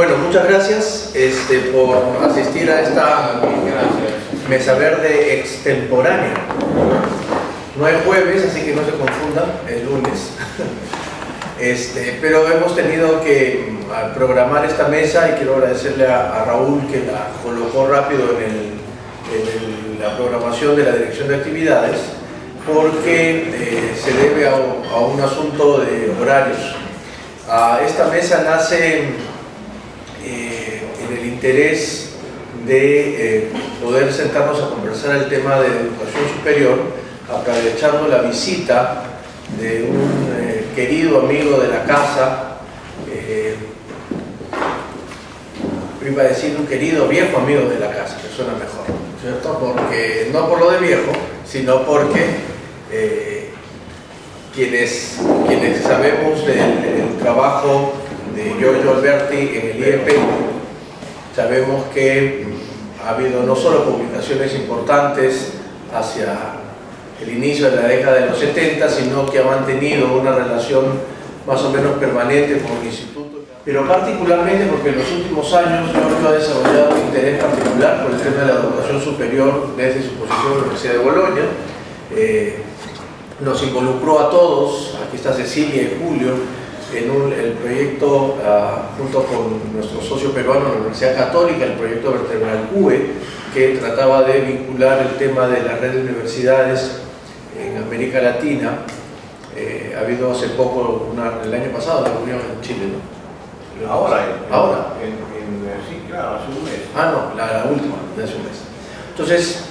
Bueno, muchas gracias por asistir a esta mesa verde extemporánea. No es jueves, así que no se confundan, es lunes. Pero hemos tenido que programar esta mesa y quiero agradecerle a Raúl que la colocó rápido en la programación de la Dirección de Actividades, porque se debe a un asunto de horarios. Esta mesa nace en el interés de poder sentarnos a conversar el tema de educación superior, aprovechando la visita de un querido amigo de la casa, iba a decir un querido viejo amigo de la casa, que suena mejor, ¿cierto? Porque, no por lo de viejo, sino porque quienes sabemos del trabajo de Giorgio Alberti en el IEP, sabemos que ha habido no solo publicaciones importantes hacia el inicio de la década de los 70, sino que ha mantenido una relación más o menos permanente con el instituto, pero particularmente porque en los últimos años Giorgio ha desarrollado un interés particular por el tema de la educación superior desde su posición en la Universidad de Bolonia. Nos involucró a todos, aquí está Cecilia y Julio, en el proyecto junto con nuestro socio peruano de la Universidad Católica, el proyecto Vertebral CUE, que trataba de vincular el tema de la red de universidades en América Latina. Ha habido hace poco, el año pasado, la reunión en Chile, ¿no? Ahora. Sí, claro, hace un mes. No, la última, de hace un mes. Entonces,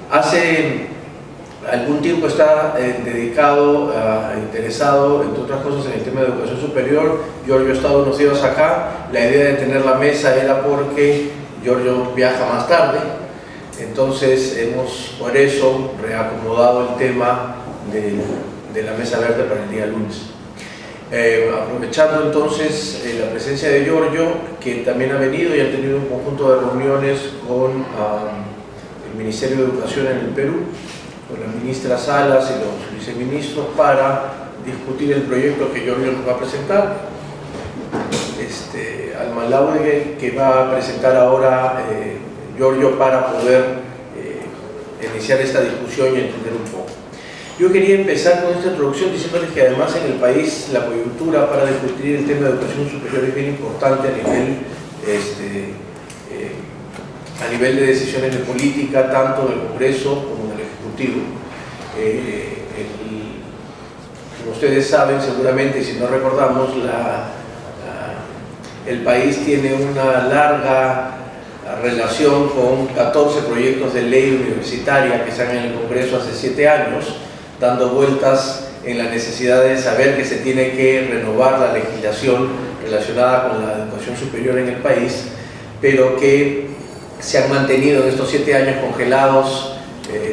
hace algún tiempo está dedicado, interesado, entre otras cosas, en el tema de educación superior. Giorgio ha estado unos días acá. La idea de tener la mesa era porque Giorgio viaja más tarde. Entonces, hemos por eso reacomodado el tema de la mesa verde para el día lunes. Aprovechando entonces la presencia de Giorgio, que también ha venido y ha tenido un conjunto de reuniones con el Ministerio de Educación en el Perú, con la ministra Salas y los viceministros, para discutir el proyecto que Giorgio nos va a presentar. Alma Laude, que va a presentar ahora Giorgio para poder iniciar esta discusión y entender un poco. Yo quería empezar con esta introducción diciéndoles que además en el país la coyuntura para discutir el tema de educación superior es bien importante a nivel de decisiones de política, tanto del Congreso como del Ejecutivo. Como ustedes saben seguramente, si no recordamos, el país tiene una larga relación con 14 proyectos de ley universitaria que están en el Congreso hace 7 años, dando vueltas en la necesidad de saber que se tiene que renovar la legislación relacionada con la educación superior en el país, pero que se han mantenido en estos 7 años congelados,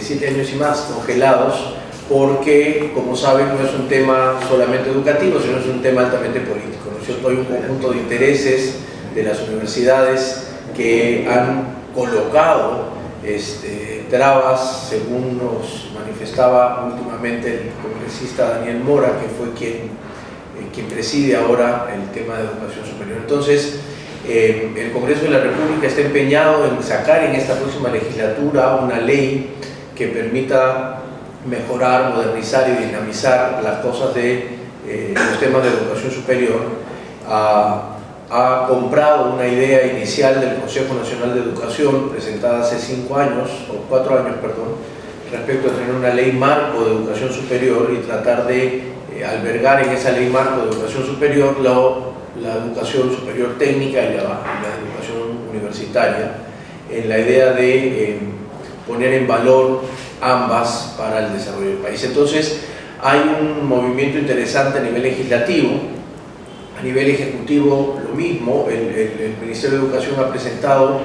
7 años y más congelados, porque, como saben, no es un tema solamente educativo, sino es un tema altamente político, ¿no es cierto? Hay un conjunto de intereses de las universidades que han colocado trabas, según nos manifestaba últimamente el congresista Daniel Mora, que fue quien preside ahora el tema de educación superior. Entonces, el Congreso de la República está empeñado en sacar en esta próxima legislatura una ley que permita mejorar, modernizar y dinamizar las cosas de los temas de educación superior. Ha comprado una idea inicial del Consejo Nacional de Educación presentada hace 5 años, o 4 años, perdón, respecto a tener una ley marco de educación superior y tratar de albergar en esa ley marco de educación superior la educación superior técnica y la educación universitaria, en la idea de poner en valor ambas para el desarrollo del país. Entonces, hay un movimiento interesante a nivel legislativo. A nivel ejecutivo, lo mismo. El Ministerio de Educación ha presentado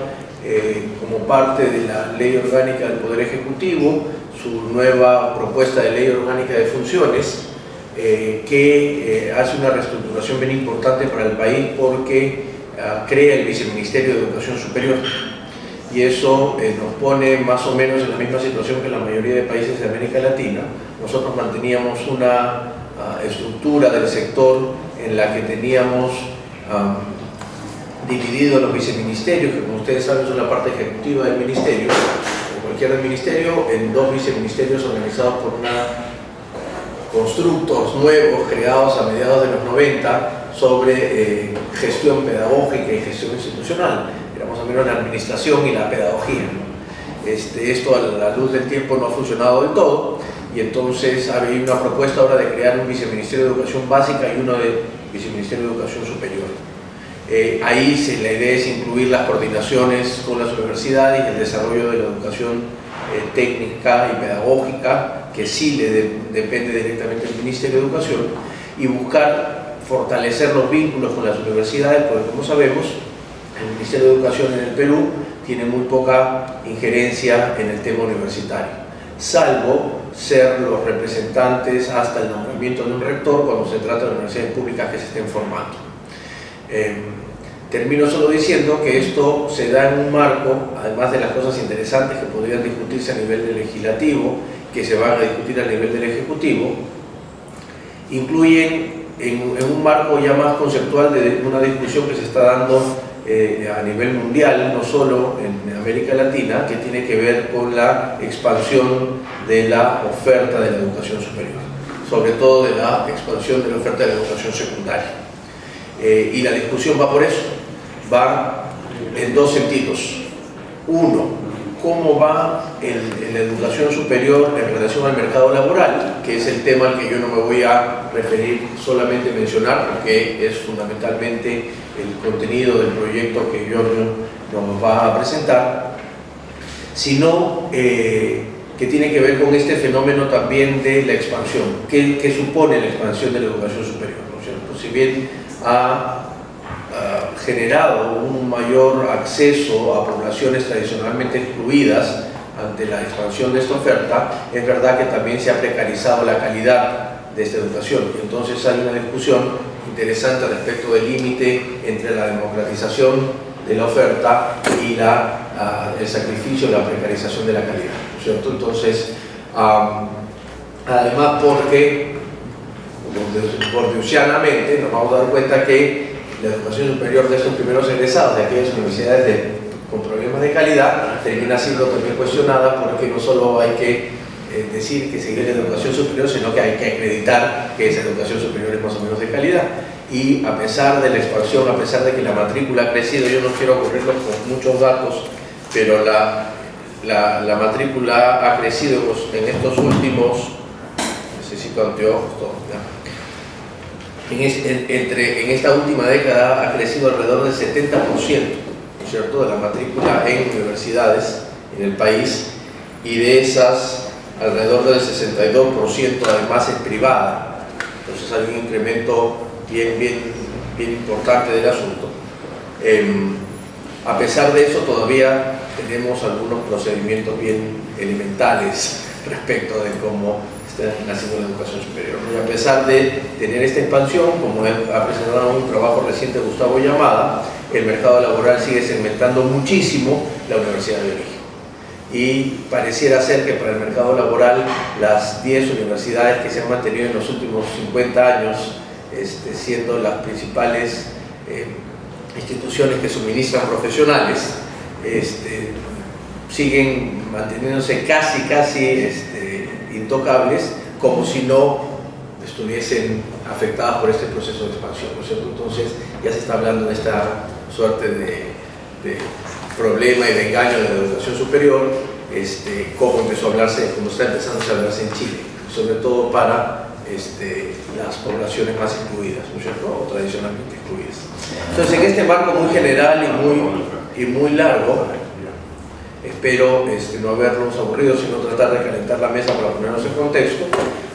como parte de la Ley Orgánica del Poder Ejecutivo su nueva propuesta de Ley Orgánica de Funciones, que hace una reestructuración bien importante para el país porque crea el Viceministerio de Educación Superior, y eso nos pone más o menos en la misma situación que la mayoría de países de América Latina. Nosotros manteníamos una estructura del sector en la que teníamos dividido en los viceministerios, que como ustedes saben son la parte ejecutiva del ministerio, o cualquier ministerio, en 2 viceministerios organizados por constructos nuevos creados a mediados de los 90 sobre gestión pedagógica y gestión institucional. Era más o menos la administración y la pedagogía, ¿no? Esto a la luz del tiempo no ha funcionado del todo, y entonces hay una propuesta ahora de crear un viceministerio de educación básica y uno de viceministerio de educación superior. Ahí la idea es incluir las coordinaciones con las universidades y el desarrollo de la educación técnica y pedagógica, que sí depende directamente del Ministerio de Educación, y buscar fortalecer los vínculos con las universidades, porque como sabemos, el Ministerio de Educación en el Perú tiene muy poca injerencia en el tema universitario, salvo ser los representantes hasta el nombramiento de un rector cuando se trata de universidades públicas que se estén formando. Termino solo diciendo que esto se da en un marco, además de las cosas interesantes que podrían discutirse a nivel del legislativo, que se van a discutir a nivel del ejecutivo, incluyen en un marco ya más conceptual de una discusión que se está dando a nivel mundial, no solo en América Latina, que tiene que ver con la expansión de la oferta de la educación superior, sobre todo de la expansión de la oferta de la educación secundaria. Y la discusión va por eso, va en 2 sentidos. Uno, cómo va la educación superior en relación al mercado laboral, que es el tema al que yo no me voy a referir, solamente mencionar, porque es fundamentalmente el contenido del proyecto que Giorgio nos va a presentar, sino que tiene que ver con este fenómeno también de la expansión. ¿Qué supone la expansión de la educación superior? ¿No es cierto? Si bien ha generado un mayor acceso a poblaciones tradicionalmente excluidas ante la expansión de esta oferta, es verdad que también se ha precarizado la calidad de esta educación. Entonces hay una discusión interesante respecto del límite entre la democratización de la oferta y el sacrificio, la precarización de la calidad, ¿no es cierto? Entonces, además porque bordiusianamente nos vamos a dar cuenta que la educación superior de estos primeros egresados de aquellas universidades con problemas de calidad termina siendo también cuestionada, porque no solo hay que decir que seguir la educación superior, sino que hay que acreditar que esa educación superior es más o menos de calidad. Y a pesar de la expansión, a pesar de que la matrícula ha crecido, yo no quiero ocurrirlos con muchos datos, pero la matrícula ha crecido en estos últimos, necesito anteojos, en esta última década ha crecido alrededor del 70%, ¿no es cierto?, de la matrícula en universidades en el país, y de esas alrededor del 62% además es privada. Entonces hay un incremento bien importante del asunto. A pesar de eso, todavía tenemos algunos procedimientos bien elementales respecto de cómo está naciendo la educación superior. Y a pesar de tener esta expansión, como ha presentado un trabajo reciente Gustavo Llamada, el mercado laboral sigue segmentando muchísimo la universidad de origen. Y pareciera ser que para el mercado laboral las 10 universidades que se han mantenido en los últimos 50 años siendo las principales instituciones que suministran profesionales, siguen manteniéndose casi intocables, como si no estuviesen afectadas por este proceso de expansión, ¿no es cierto? Entonces ya se está hablando de esta suerte de problema y de engaño de la educación superior, como empezó a hablarse, como está empezando a hablarse en Chile, sobre todo para las poblaciones más excluidas, ¿no es cierto?, o tradicionalmente excluidas. Entonces, en este marco muy general y muy largo, espero no habernos aburrido, sino tratar de calentar la mesa para ponernos en contexto.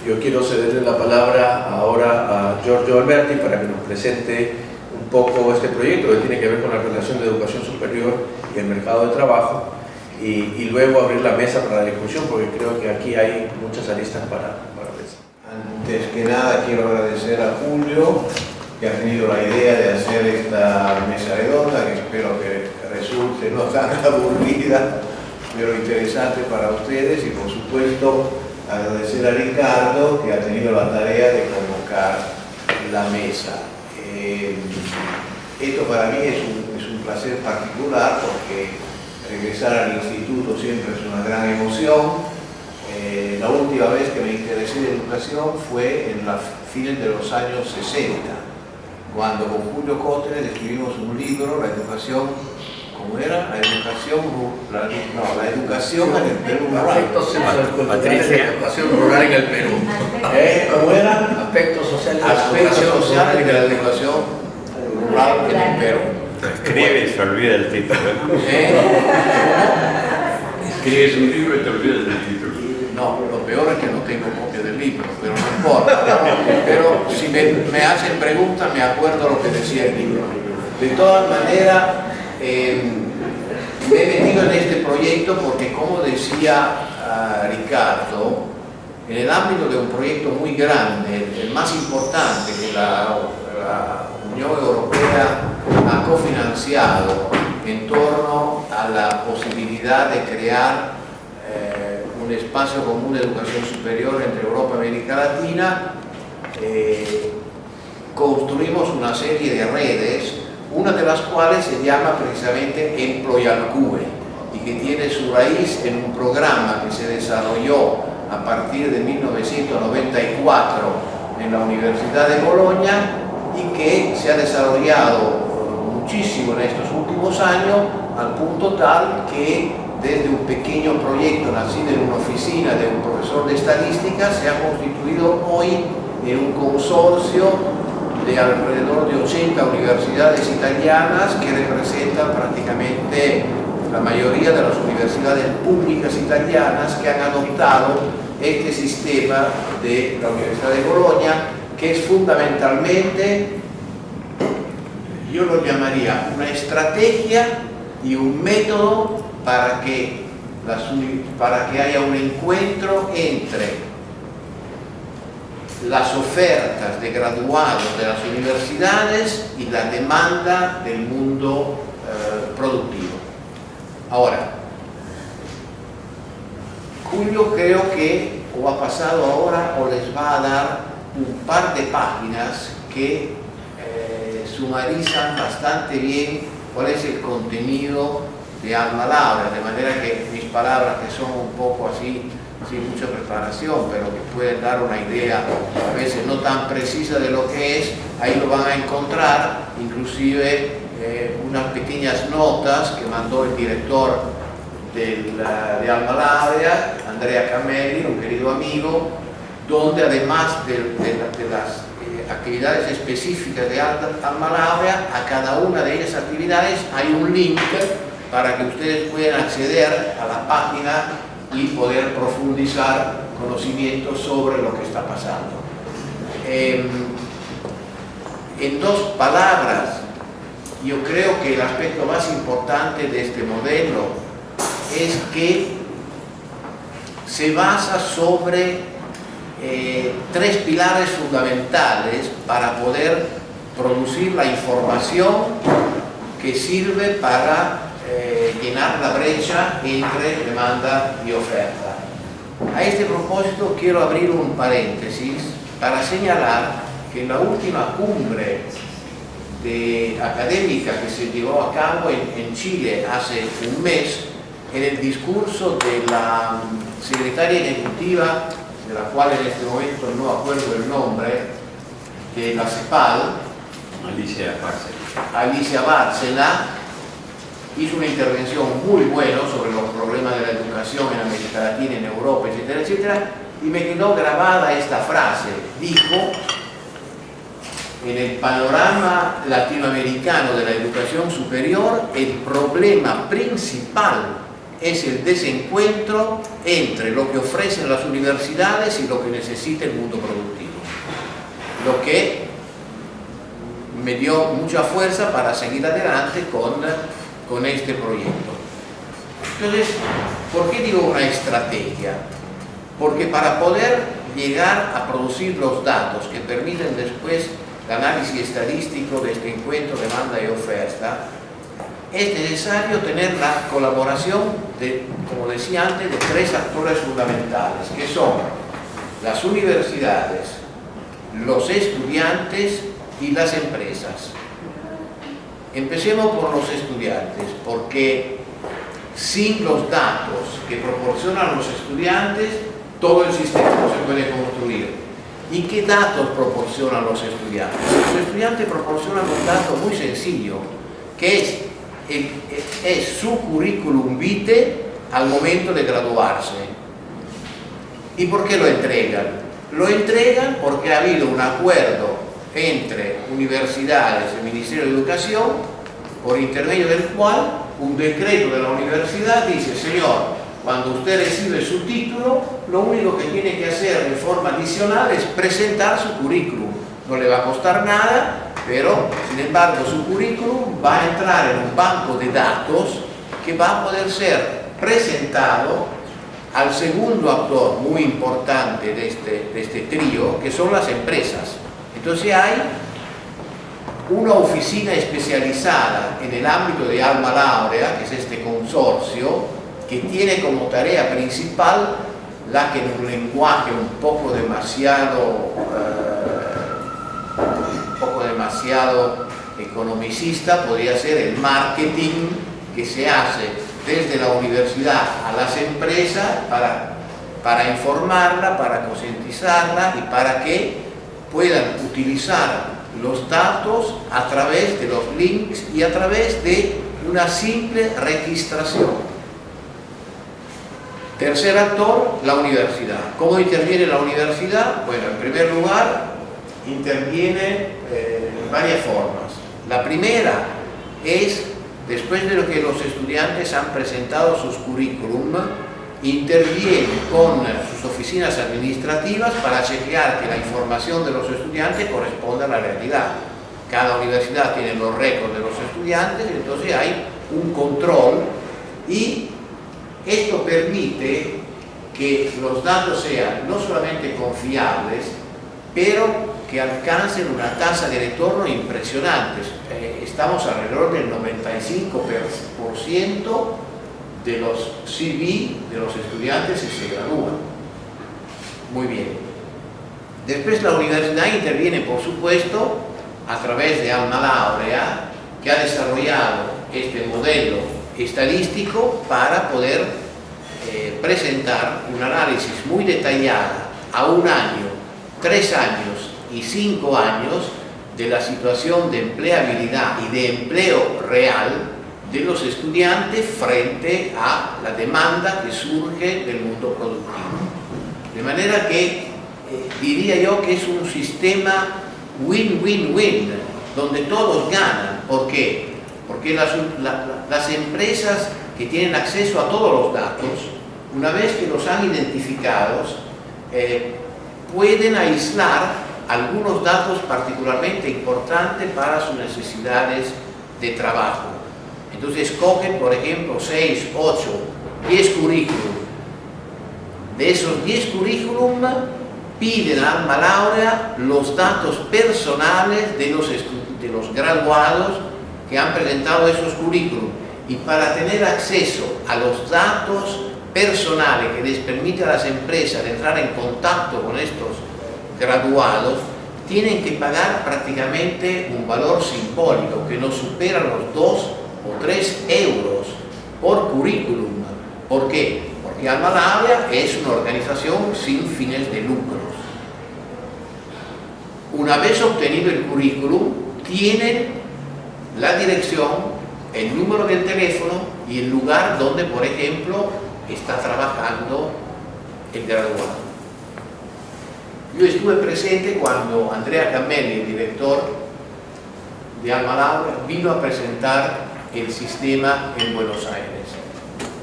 Yo quiero cederle la palabra ahora a Giorgio Alberti para que nos presente un poco este proyecto que tiene que ver con la relación de educación superior y el mercado de trabajo, y luego abrir la mesa para la discusión, porque creo que aquí hay muchas aristas para pensar. Antes que nada quiero agradecer a Julio, que ha tenido la idea de hacer esta mesa redonda, que espero que resulte no tan aburrida, pero interesante para ustedes, y por supuesto agradecer a Ricardo, que ha tenido la tarea de convocar la mesa. Esto para mí es un placer particular porque regresar al instituto siempre es una gran emoción. La última vez que me interesé de educación fue en la fines de los años 60, cuando con Julio Cotler escribimos un libro, La educación, ¿cómo era? La educación en el Perú. Aspectos socioculturales de la educación rural en el Perú. ¿Cómo era? Aspectos sociales de la educación rural en el Perú. Escribe y se olvida el título. Escribes un libro y te olvidas del título. No, lo peor es que no tengo copia del libro, pero no importa. Pero si me hacen preguntas, me acuerdo lo que decía el libro. De todas maneras, me he metido en este proyecto porque, como decía Ricardo, en el ámbito de un proyecto muy grande, el más importante que la Unión Europea ha cofinanciado en torno a la posibilidad de crear un espacio común de educación superior entre Europa y América Latina, construimos una serie de redes, una de las cuales se llama precisamente Employalcue y que tiene su raíz en un programa que se desarrolló a partir de 1994 en la Universidad de Bolonia y que se ha desarrollado muchísimo en estos últimos años, al punto tal que desde un pequeño proyecto nacido en una oficina de un profesor de estadística se ha constituido hoy en un consorcio de alrededor de 80 universidades italianas que representan prácticamente la mayoría de las universidades públicas italianas que han adoptado este sistema de la Universidad de Bolonia, que es fundamentalmente, yo lo llamaría una estrategia y un método para que haya un encuentro entre las ofertas de graduados de las universidades y la demanda del mundo productivo. Ahora, Julio creo que o ha pasado ahora o les va a dar un par de páginas que sumarizan bastante bien cuál es el contenido de Alma Laura, de manera que mis palabras, que son un poco así, sin mucha preparación, pero que pueden dar una idea a veces no tan precisa de lo que es, ahí lo van a encontrar, inclusive unas pequeñas notas que mandó el director de Alma Laura, Andrea Camelli, un querido amigo, donde además de las actividades específicas de Alma Laura, a cada una de esas actividades hay un link para que ustedes puedan acceder a la página y poder profundizar conocimientos sobre lo que está pasando. En dos palabras, yo creo que el aspecto más importante de este modelo es que se basa sobre tres pilares fundamentales para poder producir la información que sirve para llenar la brecha entre demanda y oferta. A este propósito quiero abrir un paréntesis para señalar que en la última cumbre académica que se llevó a cabo en Chile hace un mes, en el discurso de la secretaria ejecutiva, de la cual en este momento no acuerdo el nombre, de la CEPAL, Alicia Bárcena, hizo una intervención muy buena sobre los problemas de la educación en América Latina, en Europa, etcétera, etcétera, y me quedó grabada esta frase. Dijo: en el panorama latinoamericano de la educación superior, el problema principal es el desencuentro entre lo que ofrecen las universidades y lo que necesita el mundo productivo. Lo que me dio mucha fuerza para seguir adelante con este proyecto. Entonces, ¿por qué digo una estrategia? Porque para poder llegar a producir los datos que permiten después el análisis estadístico de este encuentro demanda y oferta, es necesario tener la colaboración de, como decía antes, de tres actores fundamentales, que son las universidades, los estudiantes y las empresas. Empecemos por los estudiantes, porque sin los datos que proporcionan los estudiantes, todo el sistema no se puede construir. ¿Y qué datos proporcionan los estudiantes? Los estudiantes proporcionan un dato muy sencillo, que es su currículum vitae al momento de graduarse. ¿Y por qué lo entregan? Lo entregan porque ha habido un acuerdo entre universidades y el Ministerio de Educación, por intermedio del cual un decreto de la universidad dice: señor, cuando usted recibe su título, lo único que tiene que hacer de forma adicional es presentar su currículum. No le va a costar nada, pero sin embargo su currículum va a entrar en un banco de datos que va a poder ser presentado al segundo actor muy importante de este trío, que son las empresas. Entonces hay una oficina especializada en el ámbito de Alma Laurea, que es este consorcio, que tiene como tarea principal la que en un lenguaje un poco demasiado economicista podría ser el marketing que se hace desde la universidad a las empresas para informarla, para concientizarla y para que puedan utilizar los datos a través de los links y a través de una simple registración. Tercer actor, la universidad. ¿Cómo interviene la universidad? Bueno, en primer lugar, interviene en varias formas. La primera es, después de lo que los estudiantes han presentado sus currículum, interviene con sus oficinas administrativas para chequear que la información de los estudiantes corresponda a la realidad. Cada universidad tiene los récords de los estudiantes, entonces hay un control y esto permite que los datos sean no solamente confiables, pero que alcancen una tasa de retorno impresionante. Estamos alrededor del 95% de los CV de los estudiantes y se gradúan. Muy bien. Después la universidad interviene, por supuesto, a través de Alma Laurea, que ha desarrollado este modelo estadístico para poder presentar un análisis muy detallado a 1 año, 3 años y 5 años de la situación de empleabilidad y de empleo real de los estudiantes frente a la demanda que surge del mundo productivo. De manera que diría yo que es un sistema win-win-win, donde todos ganan. ¿Por qué? Porque las empresas que tienen acceso a todos los datos, una vez que los han identificados, pueden aislar algunos datos particularmente importantes para sus necesidades de trabajo. Entonces escogen, por ejemplo, 6, 8, 10 currículum. De esos 10 currículum piden a Alma Laurea los datos personales de los graduados que han presentado esos currículum. Y para tener acceso a los datos personales que les permite a las empresas entrar en contacto con estos graduados, tienen que pagar prácticamente un valor simbólico que no supera los 2 o 3 euros por currículum. ¿Por qué? Porque Alma Laurea es una organización sin fines de lucros. Una vez obtenido el currículum, tienen la dirección, el número del teléfono y el lugar donde, por ejemplo, está trabajando el graduado. Yo estuve presente cuando Andrea Cammelli, el director de Alma Laurea, vino a presentar el sistema en Buenos Aires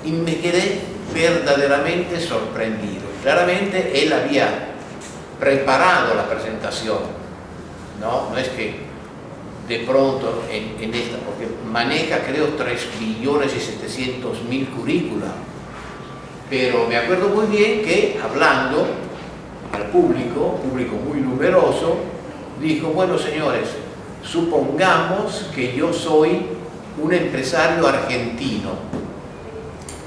y me quedé verdaderamente sorprendido. Claramente él había preparado la presentación, no es que de pronto en esta, porque maneja creo 3.700.000 currícula, pero me acuerdo muy bien que hablando al público muy numeroso, dijo: bueno, señores, supongamos que yo soy un empresario argentino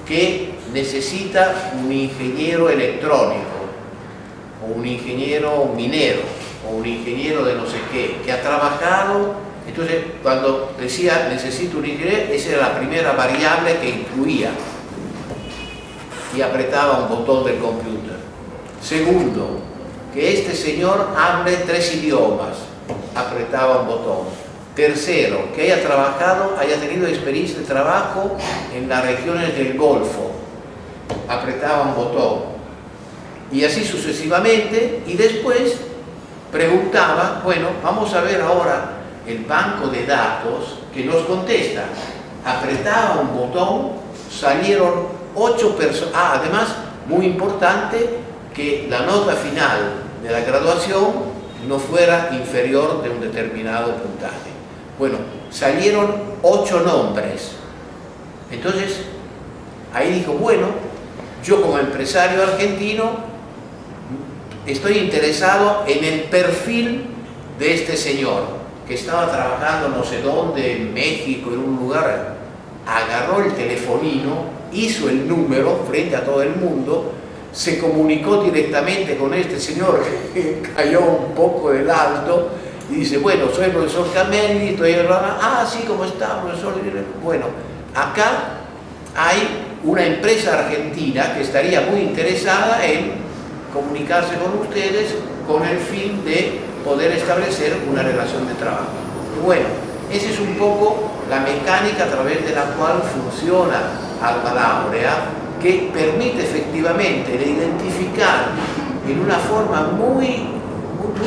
que necesita un ingeniero electrónico o un ingeniero minero o un ingeniero de no sé qué, que ha trabajado Entonces, cuando decía necesito un ingeniero, esa era la primera variable que incluía y apretaba un botón del computer. Segundo, que este señor hable 3 idiomas, apretaba un botón. Tercero, que haya tenido experiencia de trabajo en las regiones del Golfo, apretaba un botón. Y así sucesivamente, y después preguntaba, bueno, vamos a ver ahora el banco de datos que nos contesta. Apretaba un botón, salieron 8 personas. Además, muy importante, que la nota final de la graduación no fuera inferior de un determinado puntaje. Bueno, salieron 8 nombres. Entonces, ahí dijo, bueno, yo como empresario argentino estoy interesado en el perfil de este señor, que estaba trabajando no sé dónde, en México, en un lugar. Agarró el telefonino, hizo el número frente a todo el mundo, se comunicó directamente con este señor que cayó un poco del alto y dice, bueno, soy el profesor Camelli, estoy sí, ¿cómo está, profesor? Bueno, acá hay una empresa argentina que estaría muy interesada en comunicarse con ustedes con el fin de poder establecer una relación de trabajo. Bueno, esa es un poco la mecánica a través de la cual funciona Alma Laurea, que permite efectivamente de identificar en una forma muy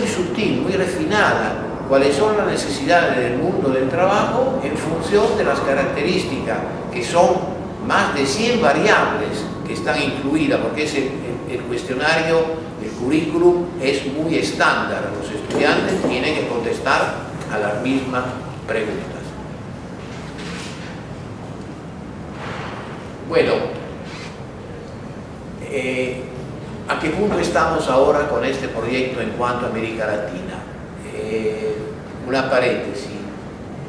sutil, muy refinada, cuáles son las necesidades del mundo del trabajo en función de las características, que son más de 100 variables que están incluidas, porque es el cuestionario, el currículum es muy estándar. Los estudiantes tienen que contestar a las mismas preguntas. Bueno, ¿a qué punto estamos ahora con este proyecto en cuanto a América Latina? Una paréntesis.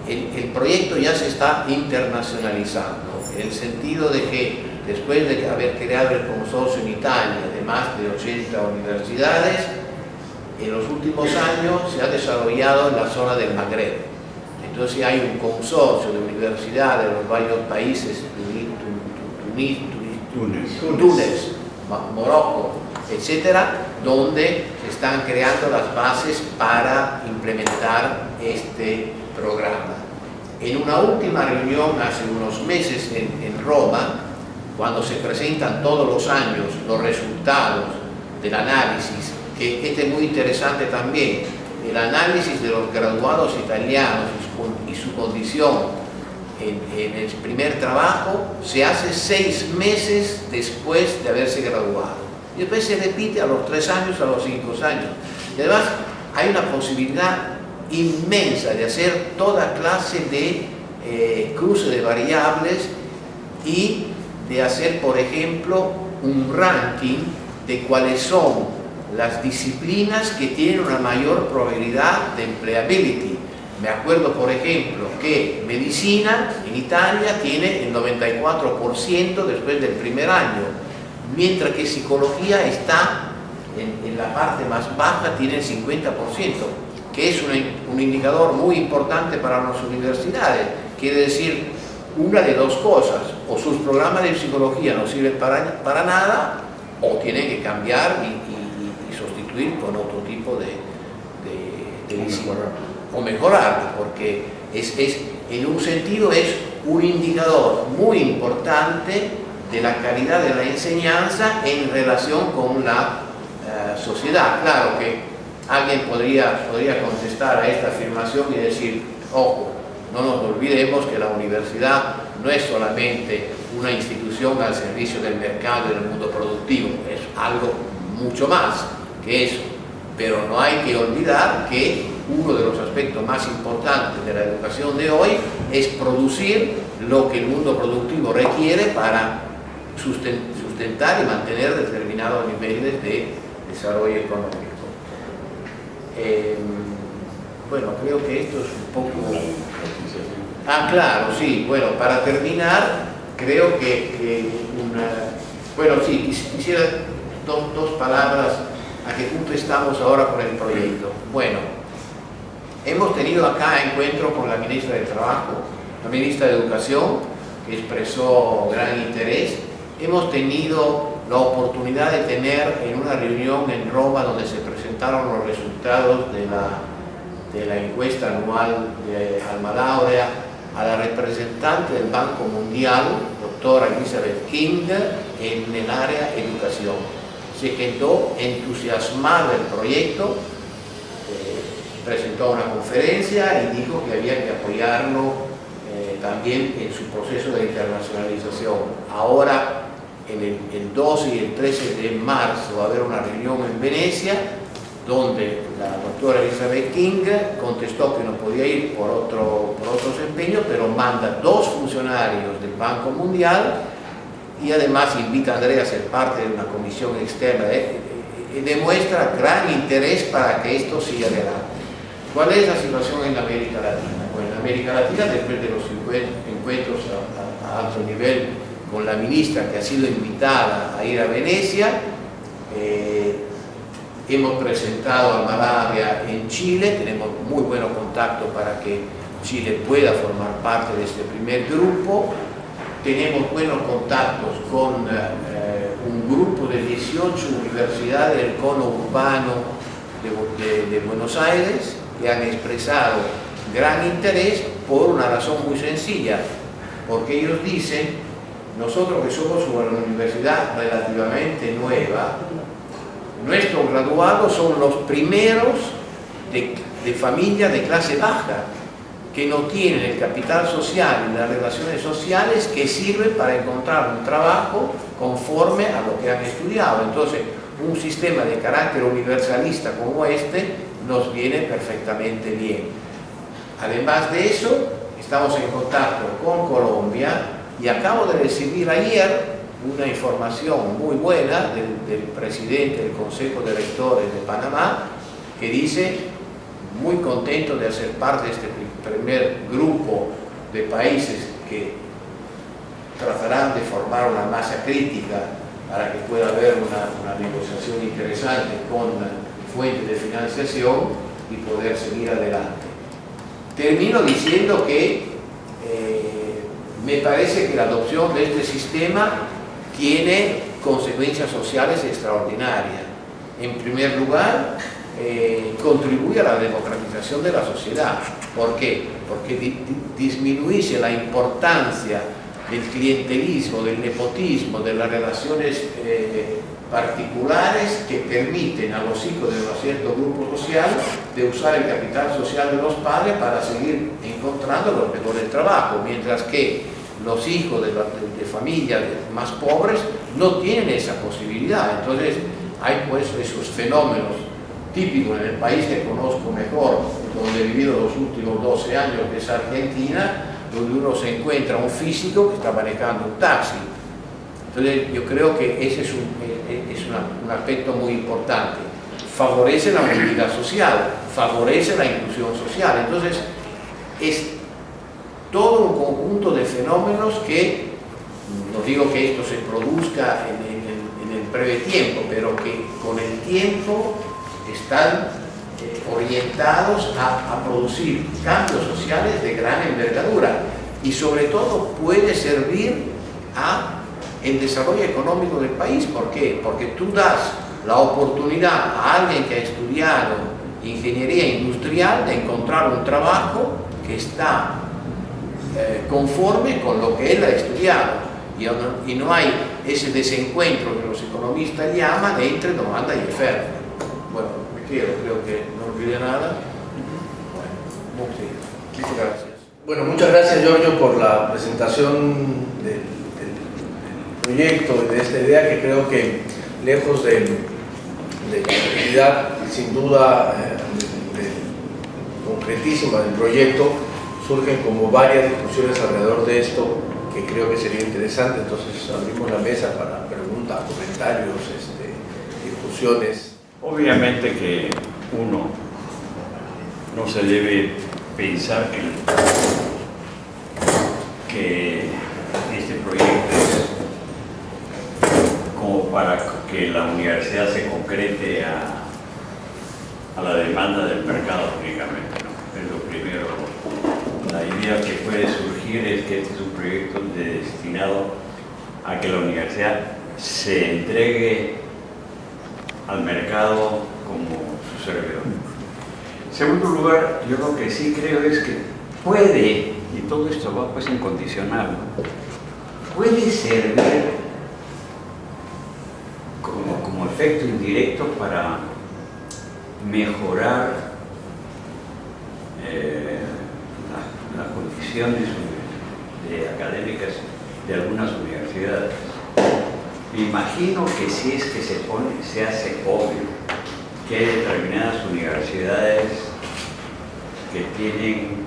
El proyecto ya se está internacionalizando, en el sentido de que después de haber creado el consorcio en Italia de más de 80 universidades, en los últimos años se ha desarrollado en la zona del Magreb. Entonces hay un consorcio de universidades de los varios países, Túnez, Morocco, etcétera, donde se están creando las bases para implementar este programa. En una última reunión hace unos meses en Roma, cuando se presentan todos los años los resultados del análisis, que este es muy interesante también, el análisis de los graduados italianos y su condición en el primer trabajo se hace 6 meses después de haberse graduado. Y después se repite a los 3 años, a los 5 años. Y además hay una posibilidad inmensa de hacer toda clase de cruce de variables y de hacer, por ejemplo, un ranking de cuáles son las disciplinas que tienen una mayor probabilidad de empleability. Me acuerdo, por ejemplo, que medicina en Italia tiene el 94% después del primer año, mientras que psicología está en la parte más baja, tiene el 50%, que es un indicador muy importante para las universidades. Quiere decir una de dos cosas: o sus programas de psicología no sirven para nada, o tienen que cambiar y sustituir con otro tipo de disciplina, o mejorarla, porque en un sentido es un indicador muy importante de la calidad de la enseñanza en relación con la sociedad. Claro que alguien podría contestar a esta afirmación y decir, ojo, no nos olvidemos que la universidad no es solamente una institución al servicio del mercado y del mundo productivo, es algo mucho más que eso. Pero no hay que olvidar que uno de los aspectos más importantes de la educación de hoy es producir lo que el mundo productivo requiere para sustentar y mantener determinados niveles de desarrollo económico. Bueno, creo que esto es un poco... claro, sí. Bueno, para terminar, creo que bueno, sí, quisiera dos palabras. ¿A qué punto estamos ahora con el proyecto? Bueno, Hemos tenido acá encuentro con la ministra de Trabajo, la ministra de Educación, que expresó gran interés. Hemos tenido la oportunidad de tener en una reunión en Roma donde se presentaron los resultados de la encuesta anual de Alma Laurea a la representante del Banco Mundial, doctora Elizabeth King, en el área educación. Se quedó entusiasmada del proyecto, presentó una conferencia y dijo que había que apoyarlo también en su proceso de internacionalización. Ahora, el 12 y el 13 de marzo va a haber una reunión en Venecia donde la doctora Elizabeth King contestó que no podía ir por otros empeños, pero manda 2 funcionarios del Banco Mundial y además invita a Andrea a ser parte de una comisión externa y demuestra gran interés para que esto siga adelante. ¿Cuál es la situación en América Latina? Bueno, en América Latina, después de los encuentros a alto nivel con la ministra que ha sido invitada a ir a Venecia, hemos presentado a Alma Laurea en Chile, tenemos muy buenos contactos para que Chile pueda formar parte de este primer grupo. Tenemos buenos contactos con un grupo de 18 universidades del cono urbano de Buenos Aires que han expresado gran interés por una razón muy sencilla, porque ellos dicen: nosotros que somos una universidad relativamente nueva, nuestros graduados son los primeros de familias de clase baja que no tienen el capital social y las relaciones sociales que sirven para encontrar un trabajo conforme a lo que han estudiado. Entonces, un sistema de carácter universalista como este nos viene perfectamente bien. Además de eso, estamos en contacto con Colombia y acabo de recibir ayer una información muy buena del presidente del Consejo de Rectores de Panamá, que dice, muy contento de hacer parte de este primer grupo de países que tratarán de formar una masa crítica para que pueda haber una negociación interesante con fuentes de financiación y poder seguir adelante. Termino diciendo que me parece que la adopción de este sistema tiene consecuencias sociales extraordinarias. En primer lugar, contribuye a la democratización de la sociedad. ¿Por qué? Porque disminuye la importancia del clientelismo, del nepotismo, de las relaciones particulares que permiten a los hijos de un cierto grupo social de usar el capital social de los padres para seguir encontrando los mejores trabajos, mientras que los hijos de familias más pobres no tienen esa posibilidad. Entonces hay pues esos fenómenos típicos en el país que conozco mejor, donde he vivido los últimos 12 años, que es Argentina, donde uno se encuentra un físico que está manejando un taxi. Entonces yo creo que ese es un aspecto muy importante. Favorece la movilidad social, favorece la inclusión social. Entonces es todo un conjunto de fenómenos que, no digo que esto se produzca en el breve tiempo, pero que con el tiempo están orientados a producir cambios sociales de gran envergadura y sobre todo puede servir a el desarrollo económico del país. ¿Por qué? Porque tú das la oportunidad a alguien que ha estudiado ingeniería industrial de encontrar un trabajo que está conforme con lo que él ha estudiado y no hay ese desencuentro que los economistas llaman entre demanda y oferta. Bueno, me quedo, creo que no olvidé nada. Bueno, muchas gracias. Bueno, muchas gracias, Giorgio, por la presentación del proyecto y de esta idea que creo que, lejos de la actividad sin duda concretísima del proyecto, surgen como varias discusiones alrededor de esto que creo que sería interesante. Entonces abrimos la mesa para preguntas, comentarios, discusiones. Obviamente que uno no se debe pensar que este proyecto es como para que la universidad se concrete a la demanda del mercado únicamente, ¿no? es lo primero. La idea que puede surgir es que este es un proyecto destinado a que la universidad se entregue al mercado como su servidor. En segundo lugar, yo lo que sí creo es que puede, y todo esto va pues en condicional, puede servir como efecto indirecto para mejorar las condiciones académicas de algunas universidades. Me imagino que si es que se hace obvio que hay determinadas universidades que tienen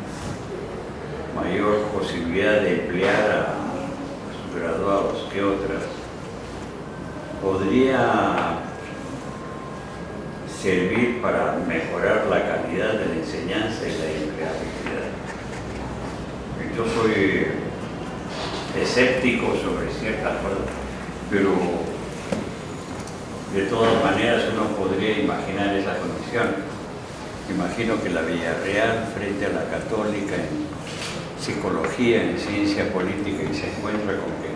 mayor posibilidad de emplear a sus graduados que otras, podría servir para mejorar la calidad de la enseñanza y la empleabilidad. Yo soy escéptico sobre ciertas cosas, pero de todas maneras uno podría imaginar esa condición. Imagino que la Villarreal frente a la Católica en psicología, en ciencia política, y se encuentra con que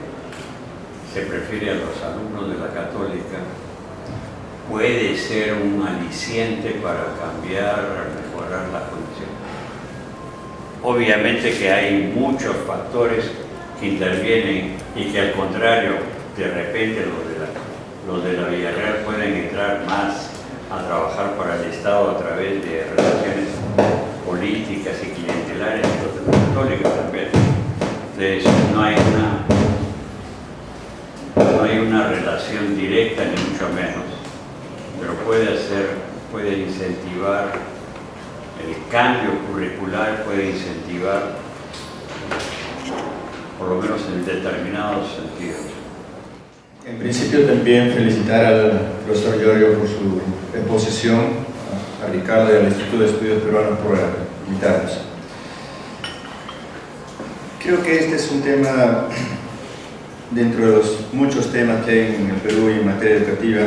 se prefiere a los alumnos de la Católica, puede ser un aliciente para cambiar, mejorar las condiciones. Obviamente que hay muchos factores que intervienen y que al contrario, de repente los de la Villarreal pueden entrar más a trabajar para el Estado a través de relaciones políticas y clientelares, y los de la Católica también. Entonces no hay una relación directa ni mucho menos, pero puede incentivar el cambio curricular, puede incentivar, por lo menos en determinados sentidos. En principio también felicitar al profesor Giorgio por su exposición, a Ricardo y al Instituto de Estudios Peruanos por invitarnos. Creo que este es un tema, dentro de los muchos temas que hay en el Perú y en materia educativa,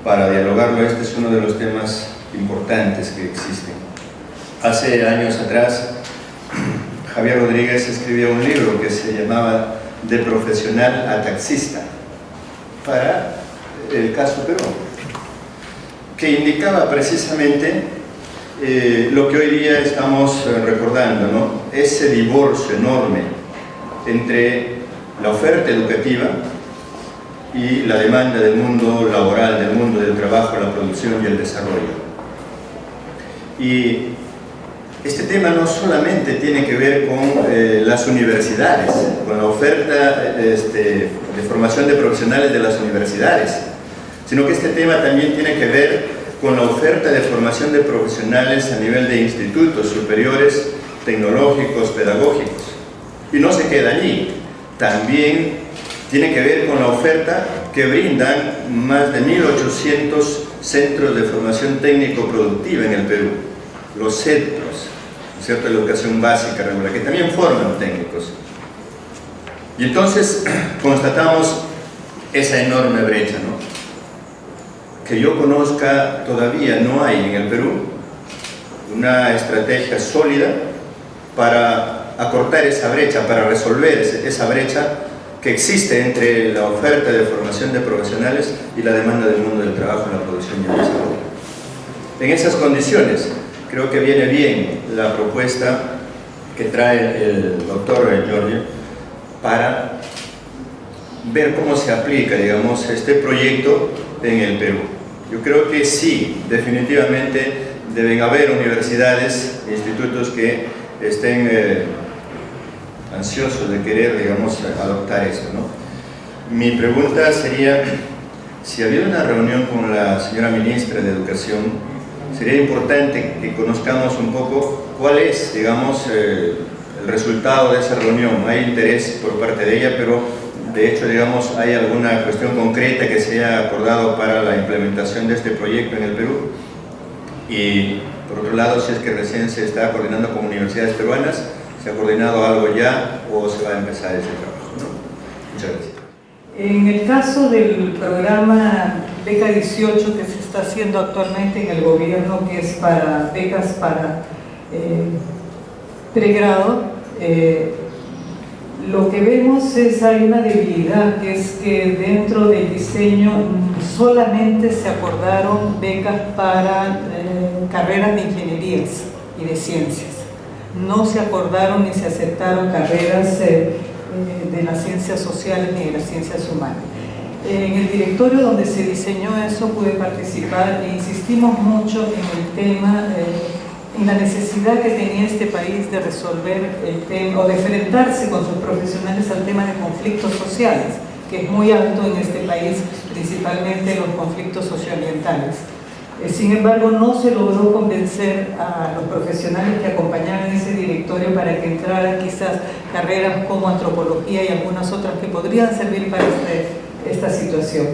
para dialogarlo, este es uno de los temas importantes que existen. Hace años atrás, Javier Rodríguez escribió un libro que se llamaba De profesional a taxista, para el caso Perú, que indicaba precisamente lo que hoy día estamos recordando, ¿no? Ese divorcio enorme entre la oferta educativa y la demanda del mundo laboral, del mundo del trabajo, la producción y el desarrollo. Y este tema no solamente tiene que ver con las universidades, con la oferta de formación de profesionales de las universidades, sino que este tema también tiene que ver con la oferta de formación de profesionales a nivel de institutos superiores, tecnológicos, pedagógicos. Y no se queda allí, también tiene que ver con la oferta que brindan más de 1.800 centros de formación técnico-productiva en el Perú, los centros, ¿cierto?, de educación básica regular, que también forman técnicos. Y entonces constatamos esa enorme brecha, ¿no? Que yo conozca, todavía no hay en el Perú una estrategia sólida para acortar esa brecha, para resolver esa brecha que existe entre la oferta de formación de profesionales y la demanda del mundo del trabajo, la producción y el desarrollo. En esas condiciones, creo que viene bien la propuesta que trae el doctor Giorgio para ver cómo se aplica, digamos, este proyecto en el Perú. Yo creo que sí, definitivamente deben haber universidades, institutos que estén ansiosos de querer, digamos, adoptar esto, ¿no? Mi pregunta sería, si había una reunión con la señora ministra de Educación, sería importante que conozcamos un poco cuál es, digamos, el resultado de esa reunión. Hay interés por parte de ella, pero de hecho, digamos, ¿hay alguna cuestión concreta que se haya acordado para la implementación de este proyecto en el Perú? Y por otro lado, si es que recién se está coordinando con universidades peruanas, ¿se ha coordinado algo ya o se va a empezar ese trabajo, ¿no? Muchas gracias. En el caso del programa Beca 18 que se está haciendo actualmente en el gobierno, que es para becas para pregrado, lo que vemos hay una debilidad, que es que dentro del diseño solamente se acordaron becas para carreras de ingenierías y de ciencias. No se acordaron ni se aceptaron carreras de las ciencias sociales ni de las ciencias humanas. En el directorio donde se diseñó eso pude participar e insistimos mucho en el tema, en la necesidad que tenía este país de resolver el tema o de enfrentarse con sus profesionales al tema de conflictos sociales, que es muy alto en este país, principalmente los conflictos socioambientales. Sin embargo, no se logró convencer a los profesionales que acompañaban ese directorio para que entraran quizás carreras como antropología y algunas otras que podrían servir para esta situación.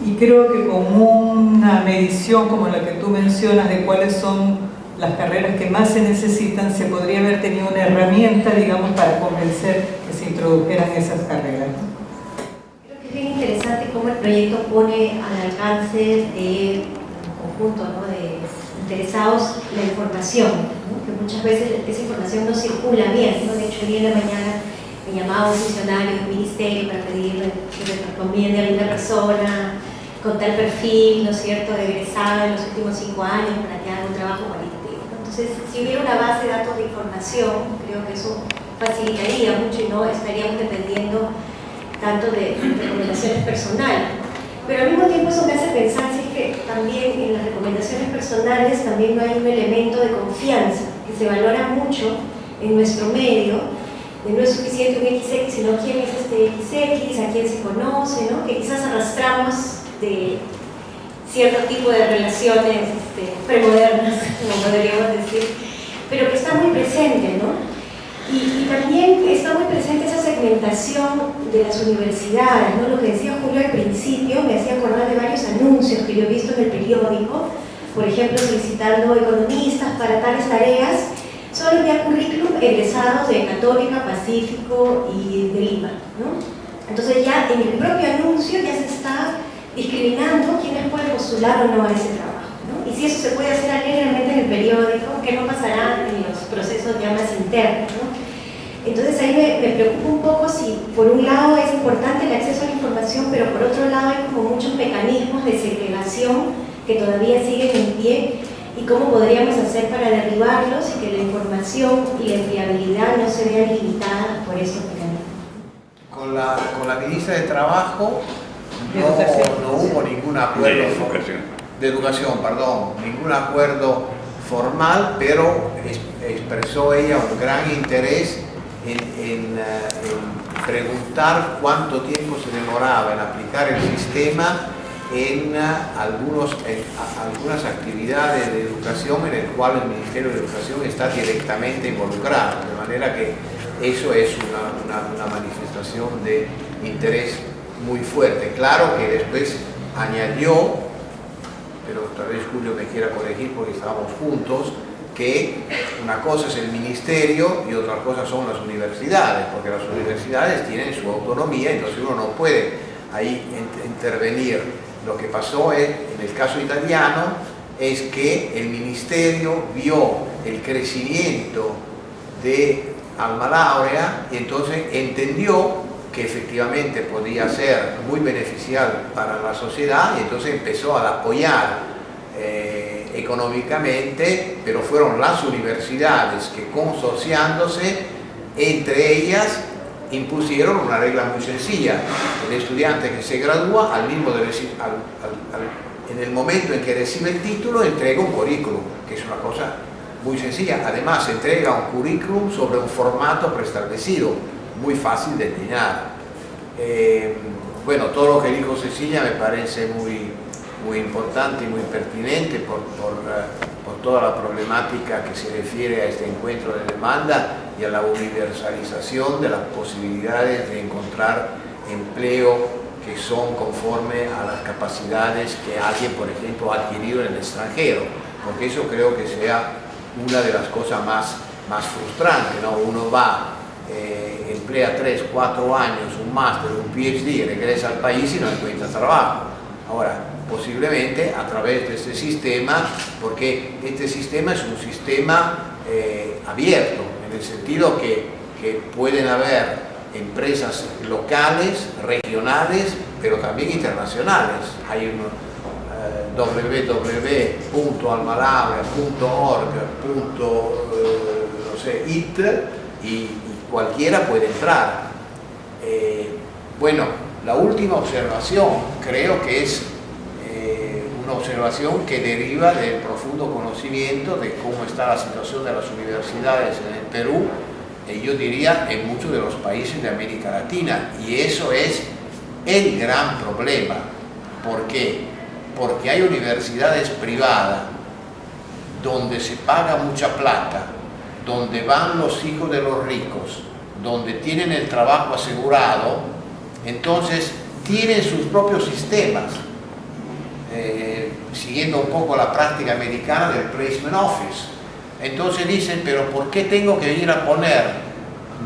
Y creo que con una medición como la que tú mencionas de cuáles son las carreras que más se necesitan, se podría haber tenido una herramienta, digamos, para convencer que se introdujeran esas carreras. Creo que es bien interesante cómo el proyecto pone al alcance de conjunto, ¿no?, de interesados la información, ¿no?, que muchas veces esa información no circula bien, ¿no? De hecho, el día de la mañana me llamaba un funcionario del ministerio para pedirle que me recomiende a una persona con tal perfil, ¿no es cierto?, de egresada en los últimos 5 años para que haga un trabajo cualitativo, ¿no? Entonces, si hubiera una base de datos de información, creo que eso facilitaría mucho y no estaríamos dependiendo tanto de recomendaciones personales. Pero al mismo tiempo eso me hace pensar si es que también en las recomendaciones personales también no hay un elemento de confianza que se valora mucho en nuestro medio, de no es suficiente un XX, sino quién es este XX, a quién se conoce, ¿no?, que quizás arrastramos de cierto tipo de relaciones premodernas, como podríamos decir, pero que está muy presente, ¿no? Y también está muy presente esa segmentación de las universidades, ¿no? Lo que decía Julio al principio me hacía acordar de varios anuncios que yo he visto en el periódico, por ejemplo, solicitando economistas para tales tareas, solo enviar currículum egresados de Católica, Pacífico y de Lima, ¿no? Entonces ya en el propio anuncio ya se está discriminando quiénes pueden postular o no a ese trabajo, ¿no? Y si eso se puede hacer alegremente en el periódico, ¿qué no pasará en los procesos ya más internos, ¿no? Entonces ahí me preocupa un poco si por un lado es importante el acceso a la información, pero por otro lado hay como muchos mecanismos de segregación que todavía siguen en pie, y cómo podríamos hacer para derribarlos y que la información y la empleabilidad no se vean limitadas por estos mecanismos. Con la ministra de Trabajo no hubo ningún acuerdo de educación, perdón, ningún acuerdo formal, pero expresó ella un gran interés en preguntar cuánto tiempo se demoraba en aplicar el sistema en algunas actividades de educación en el cual el Ministerio de Educación está directamente involucrado, de manera que eso es una manifestación de interés muy fuerte. Claro que después añadió, pero tal vez Julio me quiera corregir porque estábamos juntos, que una cosa es el ministerio y otra cosa son las universidades, porque las universidades tienen su autonomía, entonces uno no puede ahí intervenir. Lo que pasó en el caso italiano es que el ministerio vio el crecimiento de Alma Laurea y entonces entendió que efectivamente podía ser muy beneficial para la sociedad y entonces empezó a apoyar económicamente, pero fueron las universidades que, consorciándose entre ellas, impusieron una regla muy sencilla: el estudiante que se gradúa en el momento en que recibe el título entrega un currículum, que es una cosa muy sencilla. Además entrega un currículum sobre un formato preestablecido, muy fácil de llenar. Bueno, todo lo que dijo Cecilia me parece muy importante y muy pertinente por toda la problemática que se refiere a este encuentro de demanda y a la universalización de las posibilidades de encontrar empleo que son conforme a las capacidades que alguien, por ejemplo, ha adquirido en el extranjero, porque eso creo que sea una de las cosas más frustrantes, ¿no? Uno va, emplea 3, 4 años, un máster, un PhD, regresa al país y no encuentra trabajo. Ahora, posiblemente a través de este sistema, porque este sistema es un sistema abierto, en el sentido que pueden haber empresas locales, regionales, pero también internacionales. Hay un www.almalabra.org.it y cualquiera puede entrar. Bueno, la última observación creo que es una observación que deriva del profundo conocimiento de cómo está la situación de las universidades en el Perú, y yo diría en muchos de los países de América Latina, y eso es el gran problema. ¿Por qué? Porque hay universidades privadas donde se paga mucha plata, donde van los hijos de los ricos, donde tienen el trabajo asegurado, entonces tienen sus propios sistemas, siguiendo un poco la práctica americana del placement office. Entonces dicen, pero ¿por qué tengo que ir a poner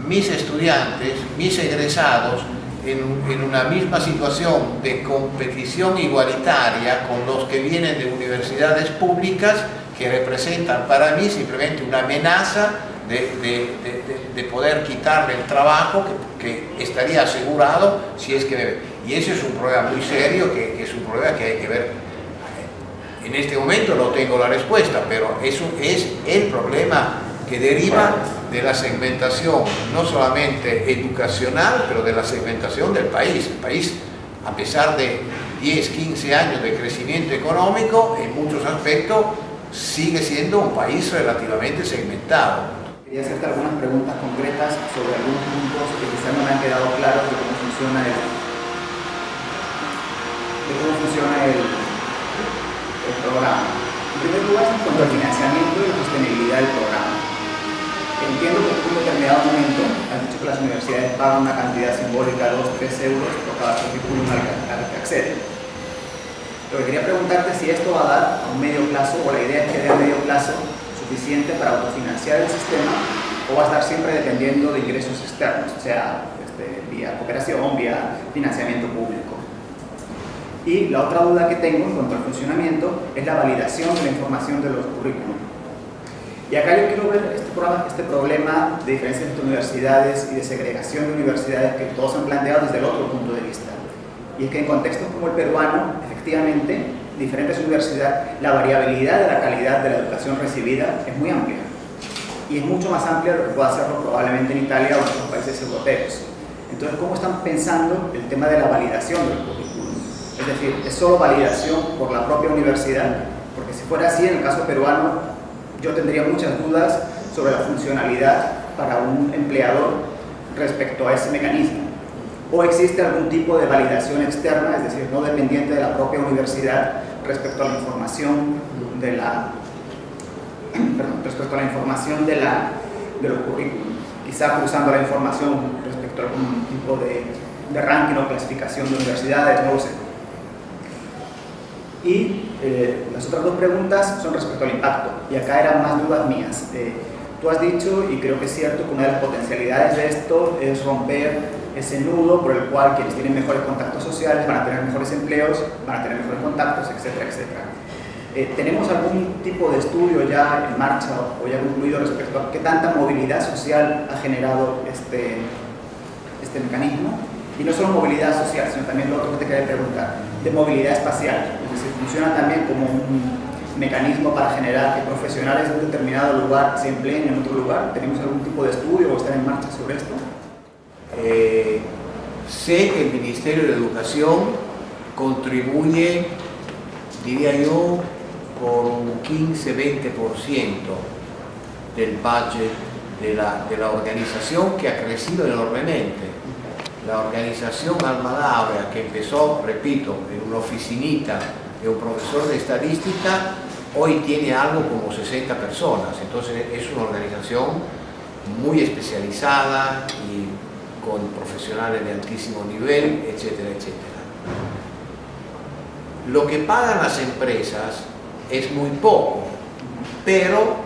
mis estudiantes, mis egresados, en una misma situación de competición igualitaria con los que vienen de universidades públicas que representan para mí simplemente una amenaza de poder quitarle el trabajo que estaría asegurado si es que... Y ese es un problema muy serio, que es un problema que hay que ver. En este momento no tengo la respuesta, pero eso es el problema que deriva de la segmentación, no solamente educacional, pero de la segmentación del país. El país, a pesar de 10, 15 años de crecimiento económico, en muchos aspectos sigue siendo un país relativamente segmentado. Quería hacerte algunas preguntas concretas sobre algunos puntos que quizás no me han quedado claros de cómo funciona el programa. En primer lugar, en cuanto al financiamiento y la sostenibilidad del programa. Entiendo que en un determinado momento has dicho que las universidades pagan una cantidad simbólica de 2-3 euros por cada currículum al que acceden. Lo que quería preguntarte es si esto va a dar a un medio plazo, o la idea es que dé a medio plazo suficiente para autofinanciar el sistema, o va a estar siempre dependiendo de ingresos externos, o sea, vía cooperación, vía financiamiento público. Y la otra duda que tengo en cuanto al funcionamiento es la validación de la información de los currículum. Y acá yo quiero ver este problema de diferencias entre universidades y de segregación de universidades que todos han planteado desde el otro punto de vista. Y es que en contextos como el peruano, efectivamente, diferentes universidades, la variabilidad de la calidad de la educación recibida es muy amplia. Y es mucho más amplia de lo que puede hacerlo probablemente en Italia o en otros países europeos. Entonces, ¿cómo están pensando el tema de la validación del currículum? Es decir, ¿es solo validación por la propia universidad? Porque si fuera así, en el caso peruano, yo tendría muchas dudas sobre la funcionalidad para un empleador respecto a ese mecanismo. ¿O existe algún tipo de validación externa, es decir, no dependiente de la propia universidad respecto a la información de los currículum? Quizá cruzando la información respecto a algún tipo de ranking o clasificación de universidades, no lo sé. Y las otras dos preguntas son respecto al impacto, y acá eran más dudas mías. Tú has dicho, y creo que es cierto, que una de las potencialidades de esto es romper ese nudo por el cual quienes tienen mejores contactos sociales van a tener mejores empleos, van a tener mejores contactos, etcétera, etcétera. ¿Tenemos algún tipo de estudio ya en marcha o ya concluido respecto a qué tanta movilidad social ha generado este mecanismo? Y no solo movilidad social, sino también lo otro que te quería preguntar, de movilidad espacial. Es decir, funciona también como un mecanismo para generar que profesionales de un determinado lugar se empleen en otro lugar. ¿Tenemos algún tipo de estudio o está en marcha sobre esto? Sé que el Ministerio de Educación contribuye, diría yo, por un 15-20% del budget de la organización, que ha crecido enormemente. La organización Almalabra, que empezó, repito, en una oficinita de un profesor de estadística, hoy tiene algo como 60 personas. Entonces es una organización muy especializada y con profesionales de altísimo nivel, etcétera, etcétera. Lo que pagan las empresas es muy poco, pero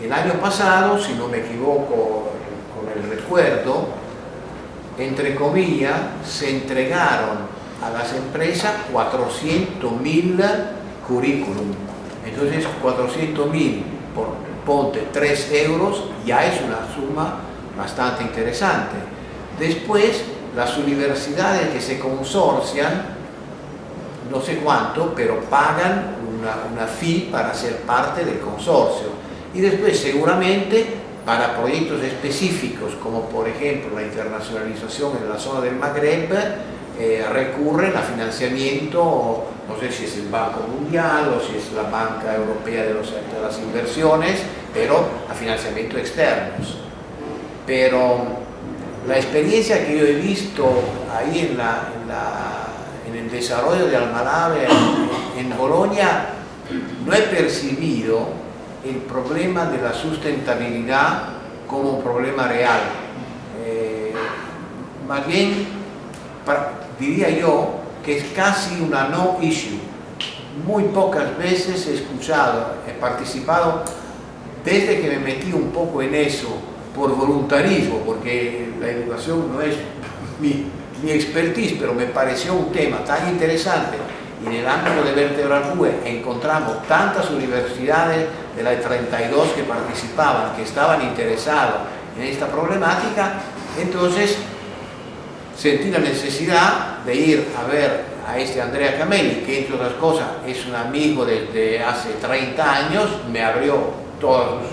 el año pasado, si no me equivoco con el recuerdo, entre comillas, se entregaron a las empresas 400.000 currículum. Entonces, 400.000 ponte 3 euros, ya es una suma bastante interesante. Después, las universidades que se consorcian, no sé cuánto, pero pagan una fee para ser parte del consorcio. Y después, seguramente, para proyectos específicos, como por ejemplo la internacionalización en la zona del Magreb, recurren a financiamiento, no sé si es el Banco Mundial o si es la Banca Europea de las Inversiones, pero a financiamiento externos. Pero la experiencia que yo he visto ahí en el desarrollo de Alma-Labra en Bolonia, no he percibido el problema de la sustentabilidad como un problema real. Más bien, diría yo que es casi una no issue. Muy pocas veces he escuchado, he participado desde que me metí un poco en eso por voluntarismo, porque la educación no es mi expertise, pero me pareció un tema tan interesante. Y en el ámbito de Vertebral Bue encontramos tantas universidades de las 32 que participaban, que estaban interesados en esta problemática, entonces sentí la necesidad de ir a ver a este Andrea Camelli, que entre otras cosas es un amigo desde hace 30 años, me abrió todos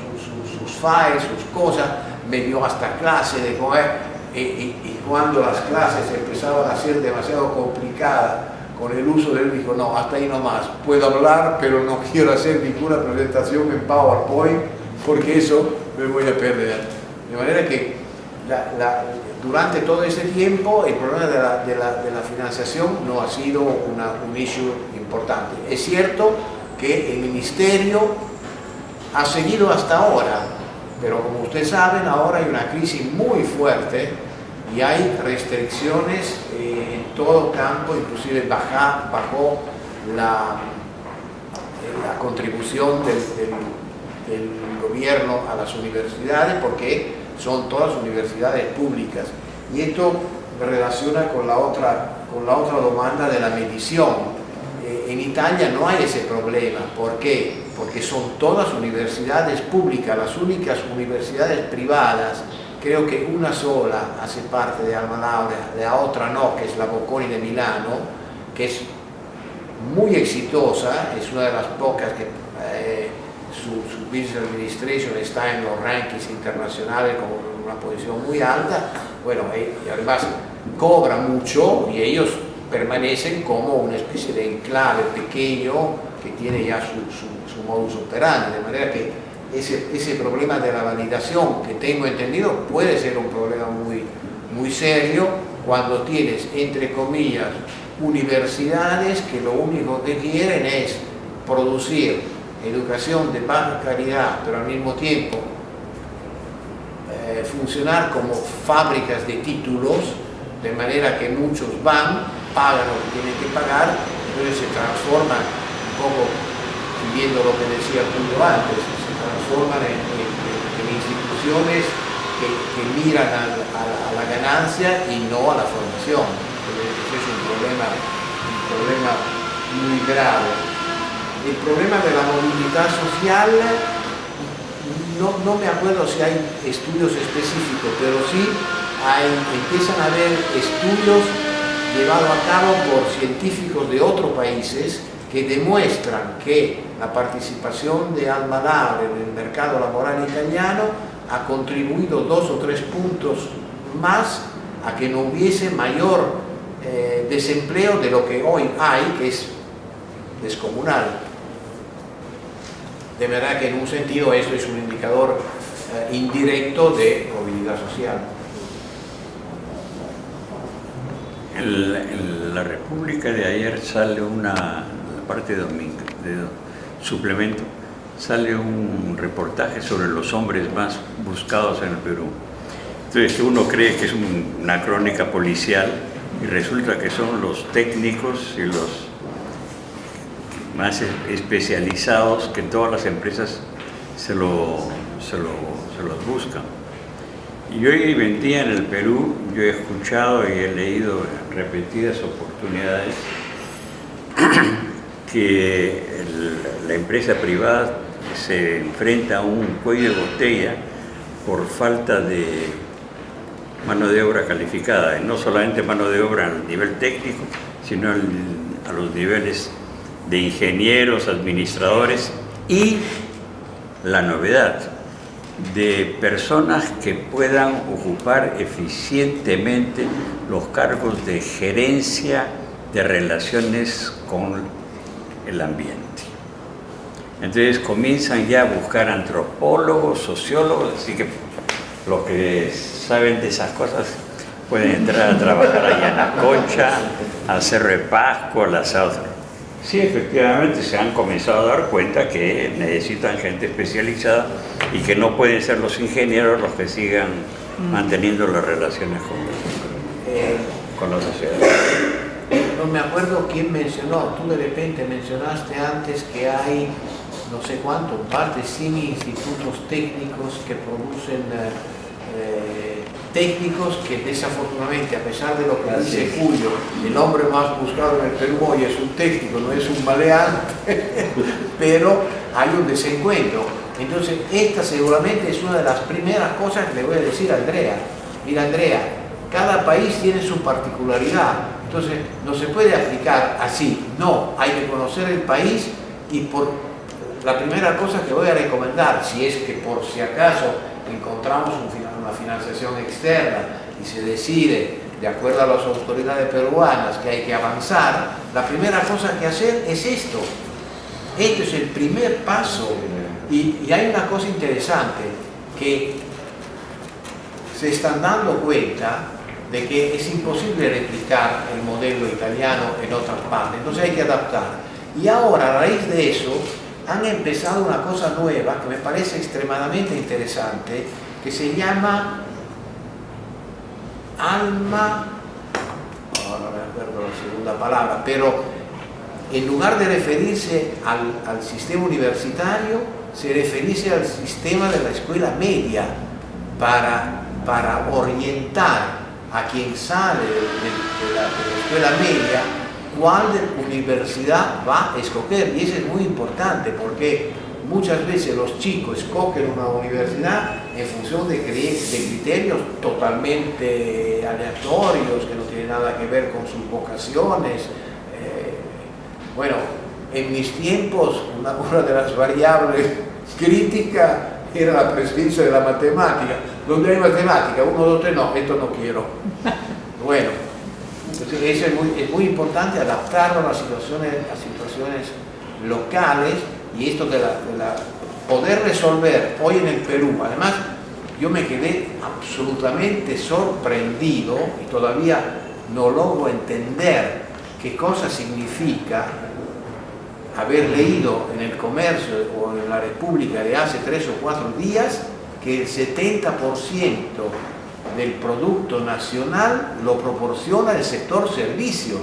sus files, sus cosas, me dio hasta clase de comer, y cuando las clases empezaban a ser demasiado complicadas con el uso de él, dijo, no, hasta ahí nomás, puedo hablar, pero no quiero hacer ninguna presentación en PowerPoint, porque eso me voy a perder. De manera que durante todo ese tiempo el problema de la financiación no ha sido un issue importante. Es cierto que el Ministerio ha seguido hasta ahora, pero como ustedes saben, ahora hay una crisis muy fuerte y hay restricciones en todo campo, inclusive bajó la contribución del gobierno a las universidades, porque son todas universidades públicas. Y esto me relaciona con la otra demanda de la medición. En Italia no hay ese problema. ¿Por qué? Porque son todas universidades públicas. Las únicas universidades privadas, creo que una sola hace parte de Alma-Labra, la otra no, que es la Bocconi de Milano, que es muy exitosa, es una de las pocas que su business administration está en los rankings internacionales con una posición muy alta. Bueno, y además cobra mucho y ellos permanecen como una especie de enclave pequeño que tiene ya su modus operandi, de manera que ese problema de la validación, que tengo entendido, puede ser un problema muy serio cuando tienes, entre comillas, universidades que lo único que quieren es producir educación de baja calidad, pero al mismo tiempo funcionar como fábricas de títulos, de manera que muchos van, pagan lo que tienen que pagar, entonces se transforman un poco, siguiendo lo que decía Julio antes, se transforman en instituciones que miran a la ganancia y no a la formación. Entonces es un problema muy grave. El problema de la movilidad social, no me acuerdo si hay estudios específicos, pero sí empiezan a haber estudios llevados a cabo por científicos de otros países que demuestran que la participación de Alma-Labra en el mercado laboral italiano ha contribuido 2 o 3 puntos más a que no hubiese mayor desempleo de lo que hoy hay, que es descomunal. De verdad que en un sentido esto es un indicador indirecto de movilidad social. En la República de ayer sale la parte de suplemento, sale un reportaje sobre los hombres más buscados en el Perú. Entonces uno cree que es una crónica policial y resulta que son los técnicos y los más especializados que todas las empresas se los buscan. Y yo viví en el Perú, yo he escuchado y he leído en repetidas oportunidades que la empresa privada se enfrenta a un cuello de botella por falta de mano de obra calificada, y no solamente mano de obra a nivel técnico, sino a los niveles de ingenieros, administradores y la novedad de personas que puedan ocupar eficientemente los cargos de gerencia de relaciones con el ambiente. Entonces comienzan ya a buscar antropólogos, sociólogos, así que los que saben de esas cosas pueden entrar a trabajar allá en la Concha, al Cerro de Pascua, a la South. Sí, efectivamente se han comenzado a dar cuenta que necesitan gente especializada y que no pueden ser los ingenieros los que sigan manteniendo las relaciones con la sociedad. No me acuerdo quién mencionó, tú de repente mencionaste antes que hay no sé cuánto, partes sin institutos técnicos que producen técnicos que desafortunadamente, a pesar de lo que dice Julio, el hombre más buscado en el Perú hoy es un técnico, no es un baleán, pero hay un desencuentro. Entonces, esta seguramente es una de las primeras cosas que le voy a decir a Andrea. Mira, Andrea, cada país tiene su particularidad, entonces no se puede aplicar así, no, hay que conocer el país y por la primera cosa que voy a recomendar, si es que por si acaso encontramos una financiación externa y se decide, de acuerdo a las autoridades peruanas, que hay que avanzar, la primera cosa que hacer es esto. Este es el primer paso. Y hay una cosa interesante, que se están dando cuenta de que es imposible replicar el modelo italiano en otras partes, entonces hay que adaptar. Y ahora, a raíz de eso, han empezado una cosa nueva que me parece extremadamente interesante, que se llama alma, ahora no me acuerdo la segunda palabra, pero en lugar de referirse al sistema universitario, se referirse al sistema de la escuela media para orientar a quien sale de la escuela media cuál universidad va a escoger. Y eso es muy importante porque muchas veces los chicos escogen una universidad en función de criterios totalmente aleatorios que no tienen nada que ver con sus vocaciones. Bueno, en mis tiempos una de las variables críticas era la presencia de la matemática. Donde hay matemática, 1, 2, 3, no, esto no quiero. Bueno, entonces eso es muy importante, adaptarlo a las situaciones locales, y esto de poder resolver hoy en el Perú. Además, yo me quedé absolutamente sorprendido y todavía no logro entender qué cosa significa haber leído en el Comercio o en la República de hace 3 o 4 días que el 70% del Producto Nacional lo proporciona el sector servicios.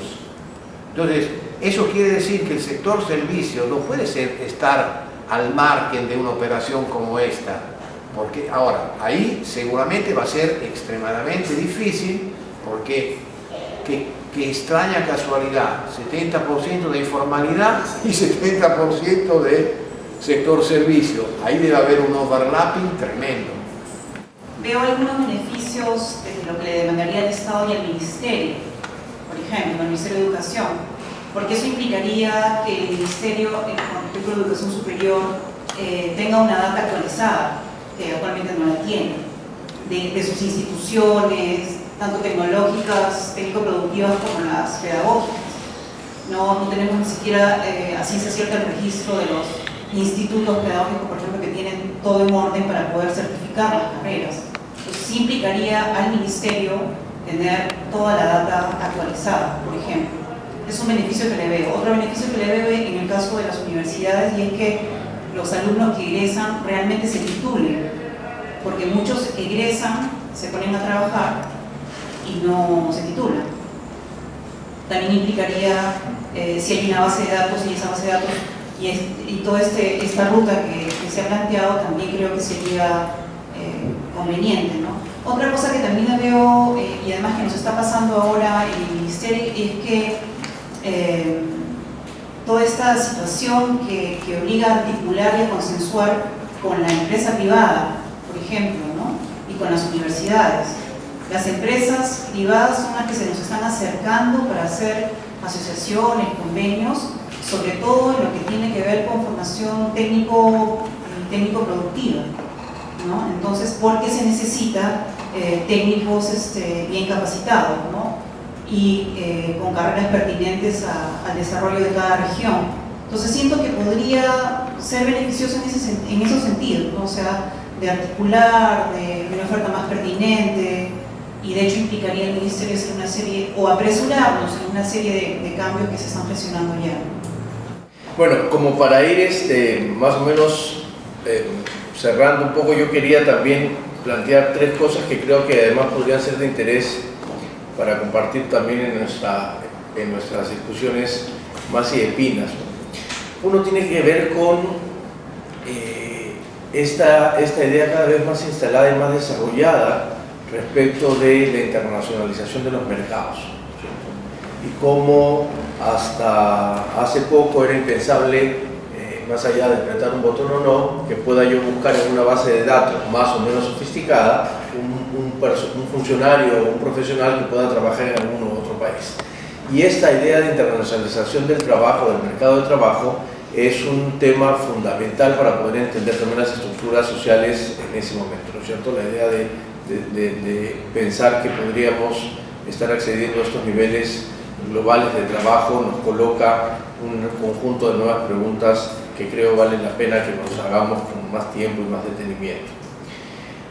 Entonces, eso quiere decir que el sector servicios no puede estar al margen de una operación como esta, porque ahora, ahí seguramente va a ser extremadamente difícil, porque qué extraña casualidad, 70% de informalidad y 70% de sector servicio. Ahí debe haber un overlapping tremendo. Veo algunos beneficios de lo que le demandaría el Estado y al Ministerio, por ejemplo, al Ministerio de Educación, porque eso implicaría que el Ministerio, por ejemplo, de Educación Superior, tenga una data actualizada, que actualmente no la tiene, de sus instituciones, tanto tecnológicas, técnico-productivas como las pedagógicas. No tenemos ni siquiera a ciencia cierta el registro de los institutos pedagógicos, por ejemplo, que tienen todo en orden para poder certificar las carreras. Entonces, sí implicaría al Ministerio tener toda la data actualizada, por ejemplo. Es un beneficio que le veo. Otro beneficio que le veo en el caso de las universidades, y es que los alumnos que egresan realmente se titulen, porque muchos egresan, se ponen a trabajar y no se titulan. También implicaría, si hay una base de datos, y esa base de datos y toda esta ruta que se ha planteado, también creo que sería conveniente, ¿no? Otra cosa que también veo, y además que nos está pasando ahora en el Ministerio, es que toda esta situación que obliga a articular y a consensuar con la empresa privada, por ejemplo, ¿no? Y con las universidades. Las empresas privadas son las que se nos están acercando para hacer asociaciones, convenios, sobre todo en lo que tiene que ver con formación técnico-productiva, ¿no? Entonces, porque se necesita técnicos bien capacitados, ¿no? Y con carreras pertinentes al desarrollo de cada región. Entonces siento que podría ser beneficioso en esos sentidos, ¿no? O sea, de articular, de una oferta más pertinente, y de hecho implicaría al Ministerio hacer una serie, o apresurarnos en una serie de cambios que se están gestionando ya. Bueno, como para ir más o menos cerrando un poco, yo quería también plantear 3 cosas que creo que además podrían ser de interés para compartir también en nuestras discusiones más idepinas. Uno tiene que ver con esta idea cada vez más instalada y más desarrollada respecto de la internacionalización de los mercados, ¿cierto? Y cómo hasta hace poco era impensable, más allá de apretar un botón o no, que pueda yo buscar en una base de datos más o menos sofisticada un funcionario o un profesional que pueda trabajar en algún otro país. Y esta idea de internacionalización del trabajo, del mercado de trabajo, es un tema fundamental para poder entender también las estructuras sociales en ese momento, ¿no es cierto? La idea de pensar que podríamos estar accediendo a estos niveles globales de trabajo nos coloca un conjunto de nuevas preguntas que creo vale la pena que nos hagamos con más tiempo y más detenimiento.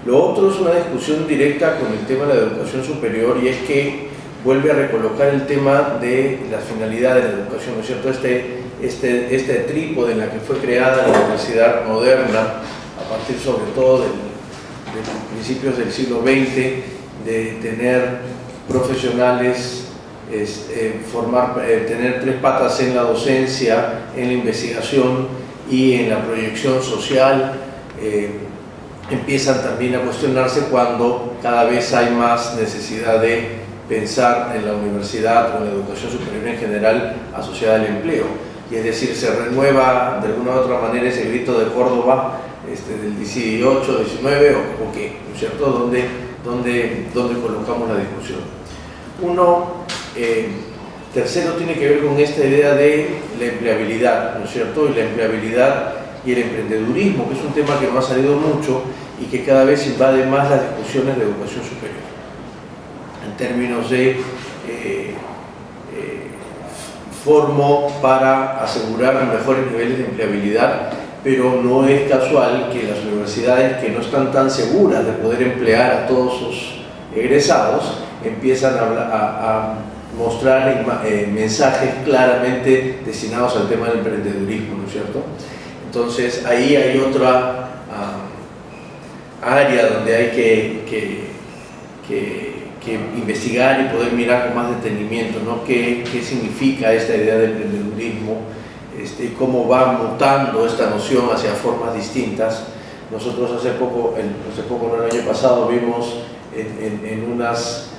Lo otro es una discusión directa con el tema de la educación superior, y es que vuelve a recolocar el tema de la finalidad de la educación, ¿no es cierto? Este trípode en la que fue creada la universidad moderna, a partir sobre todo de principios del siglo XX, de tener profesionales, tener 3 patas en la docencia, en la investigación y en la proyección social, empiezan también a cuestionarse cuando cada vez hay más necesidad de pensar en la universidad o en la educación superior en general asociada al empleo. Y es decir, se renueva de alguna u otra manera ese grito de Córdoba del 18, 19 o qué, ¿no es cierto? ¿Dónde colocamos la discusión? Tercero tiene que ver con esta idea de la empleabilidad, ¿no es cierto? Y la empleabilidad y el emprendedurismo, que es un tema que no ha salido mucho y que cada vez invade más las discusiones de educación superior, en términos de formo para asegurar mejores niveles de empleabilidad, pero no es casual que las universidades que no están tan seguras de poder emplear a todos sus egresados empiezan a mostrar mensajes claramente destinados al tema del emprendedurismo, ¿no es cierto? Entonces ahí hay otra área donde hay que investigar y poder mirar con más detenimiento, ¿no? ¿Qué significa esta idea de emprendedurismo? Cómo va mutando esta noción hacia formas distintas. Nosotros hace poco, no, el año pasado, vimos en unas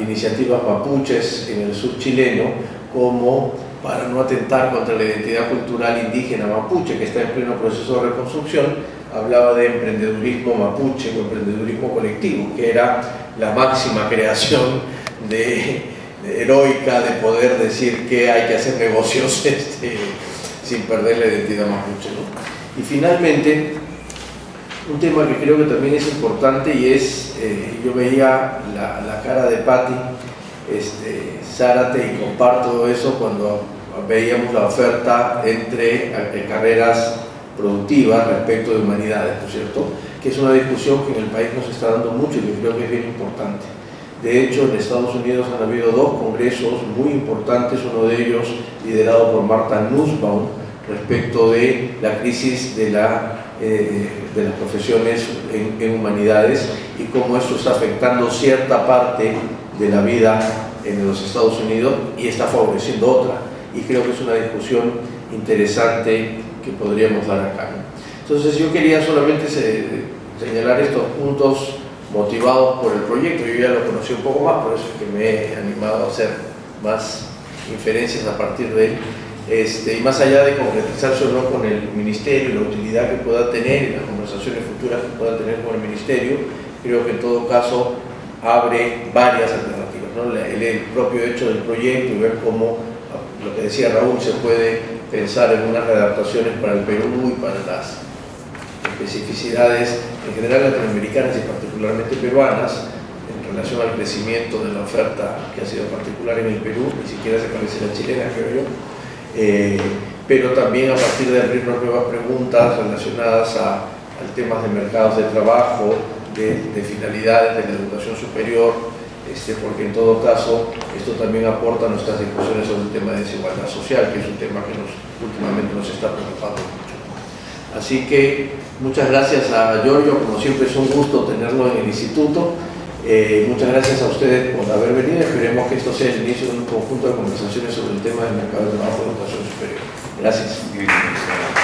iniciativas mapuches en el sur chileno, como para no atentar contra la identidad cultural indígena mapuche, que está en pleno proceso de reconstrucción, hablaba de emprendedurismo mapuche o emprendedurismo colectivo, que era la máxima creación heroica de poder decir que hay que hacer negocios sin perder la identidad mapuche, ¿no? Y finalmente, un tema que creo que también es importante, y es, yo veía la cara de Patti Zárate, y comparto eso cuando veíamos la oferta entre carreras productivas respecto de humanidades, ¿no es cierto? Que es una discusión que en el país nos está dando mucho y que creo que es bien importante. De hecho, en Estados Unidos han habido 2 congresos muy importantes, uno de ellos liderado por Martha Nussbaum, respecto de la crisis de las profesiones en humanidades y cómo esto está afectando cierta parte de la vida en los Estados Unidos y está favoreciendo otra. Y creo que es una discusión interesante que podríamos dar acá, ¿no? Entonces yo quería solamente señalar estos puntos motivados por el proyecto. Yo ya lo conocí un poco más, por eso es que me he animado a hacer más inferencias a partir de él. y más allá de concretizarse o no con el Ministerio y la utilidad que pueda tener y las conversaciones futuras que pueda tener con el Ministerio, creo que en todo caso abre varias alternativas, ¿no? El propio hecho del proyecto y ver cómo, lo que decía Raúl, se puede pensar en unas adaptaciones para el Perú y para las especificidades en general latinoamericanas y particularmente peruanas en relación al crecimiento de la oferta que ha sido particular en el Perú, ni siquiera se parece a la chilena, creo yo, pero también a partir de abrirnos nuevas preguntas relacionadas al temas de mercados de trabajo, de finalidades de la educación superior, porque en todo caso esto también aporta a nuestras discusiones sobre el tema de desigualdad social, que es un tema que últimamente nos está preocupando mucho. Así que muchas gracias a Giorgio, como siempre es un gusto tenerlo en el instituto. Muchas gracias a ustedes por haber venido. Esperemos que esto sea el inicio de un conjunto de conversaciones sobre el tema del mercado de trabajo de educación superior. Gracias.